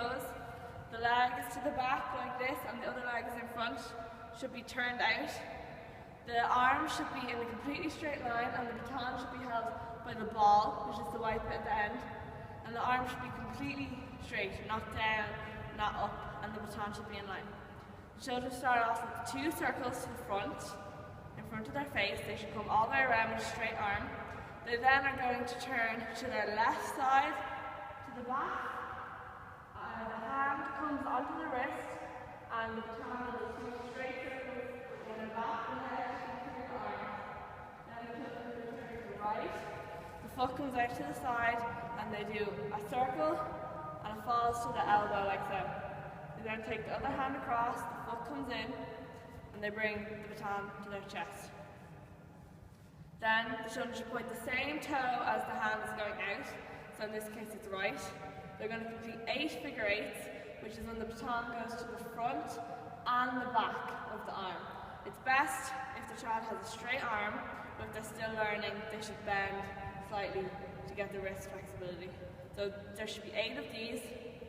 pose. The leg is to the back like this and the other leg is in front, should be turned out. The arms should be in a completely straight line and the baton should be held by the ball, which is the white bit at the end. And the arms should be completely straight, not down, not up, and the baton should be in line. The children start off with 2 circles to the front, in front of their face. They should come all the way around with a straight arm. They then are going to turn to their left side, to the back. The hand comes onto the wrist, and the baton will do 2 straight circles in the back and the head to the arm. Then the children will turn to the right. The foot comes out to the side, and they do a circle, and it falls to the elbow like so. They then take the other hand across, the foot comes in, and they bring the baton to their chest. Then the children should point the same toe as the hand is going out, so in this case it's right. They're going to complete 8 figure eights, which is when the baton goes to the front and the back of the arm. It's best if the child has a straight arm, but if they're still learning, they should bend slightly to get the wrist flexibility. So there should be 8 of these.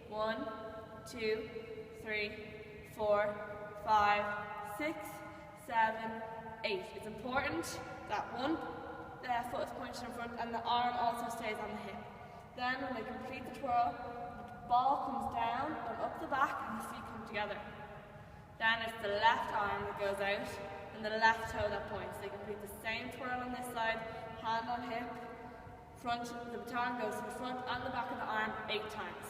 1, 2, 3, 4, 5, 6, 7, 8. It's important that one foot is pointed in front and the arm also stays on the hip. Then when they complete the twirl, the ball comes down and up the back and the feet come together. Then it's the left arm that goes out and the left toe that points. They complete the same twirl on this side, hand on hip, front, the baton goes to the front and the back of the arm 8 times.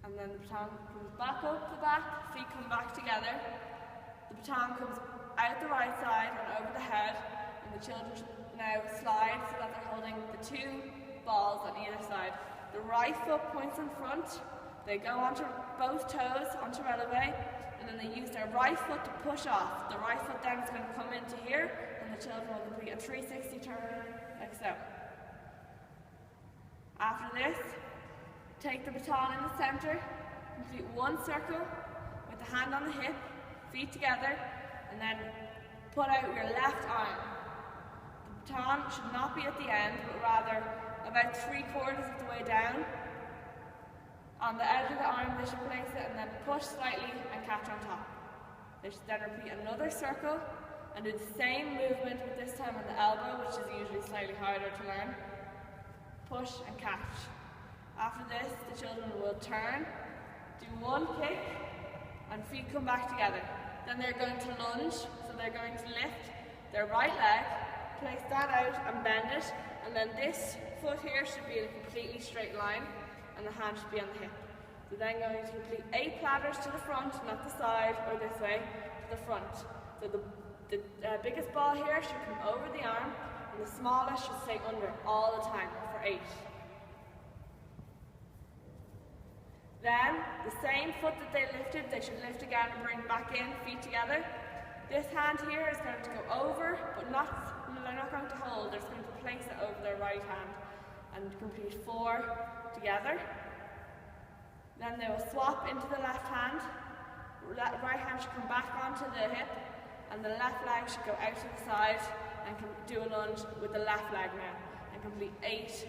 And then the baton comes back up the back, feet come back together. The baton comes out the right side and over the head, and the children now slide so that they're holding the 2 balls on either side. The right foot points in front, they go onto both toes, onto releve, and then they use their right foot to push off. The right foot then is going to come into here, and the children will complete a 360 turn, like so. After this, take the baton in the center, complete 1 circle with the hand on the hip, feet together, and then put out your left arm. The baton should not be at the end, but rather about 3/4 of the way down. On the edge of the arm they should place it and then push slightly and catch on top. They should then repeat another circle and do the same movement, but this time on the elbow, which is usually slightly harder to learn. Push and catch. After this, the children will turn, do 1 kick, and feet come back together. Then they're going to lunge, so they're going to lift their right leg, place that out and bend it, and then this foot here should be in a completely straight line, and the hand should be on the hip. So then going to complete 8 platters to the front, not the side or this way, to the front. So the biggest ball here should come over the arm, and the smallest should stay under all the time for 8. Then, the same foot that they lifted, they should lift again and bring back in, feet together. This hand here is going to go over, but they're not going to hold, they're just going to place it over their right hand and complete 4 together. Then they will swap into the left hand. Right hand should come back onto the hip, and the left leg should go out to the side and do a lunge with the left leg now, and complete 8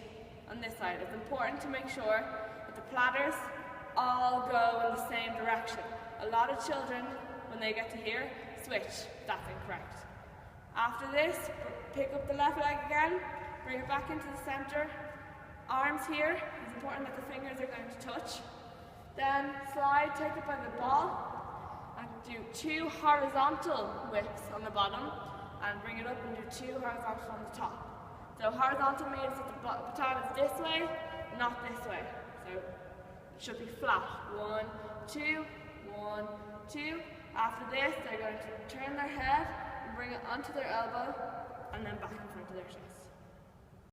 on this side. It's important to make sure that the platters all go in the same direction. A lot of children, when they get to here, switch. That's incorrect. After this, pick up the left leg again, bring it back into the center. Arms here, it's important that the fingers are going to touch. Then slide, take it by the ball, and do 2 horizontal whips on the bottom, and bring it up and do 2 horizontal on the top. So horizontal means that the baton is this way, not this way. So it should be flat. 1, 2, 1, 2. After this, they're going to turn their head and bring it onto their elbow, and then back in front of their chest.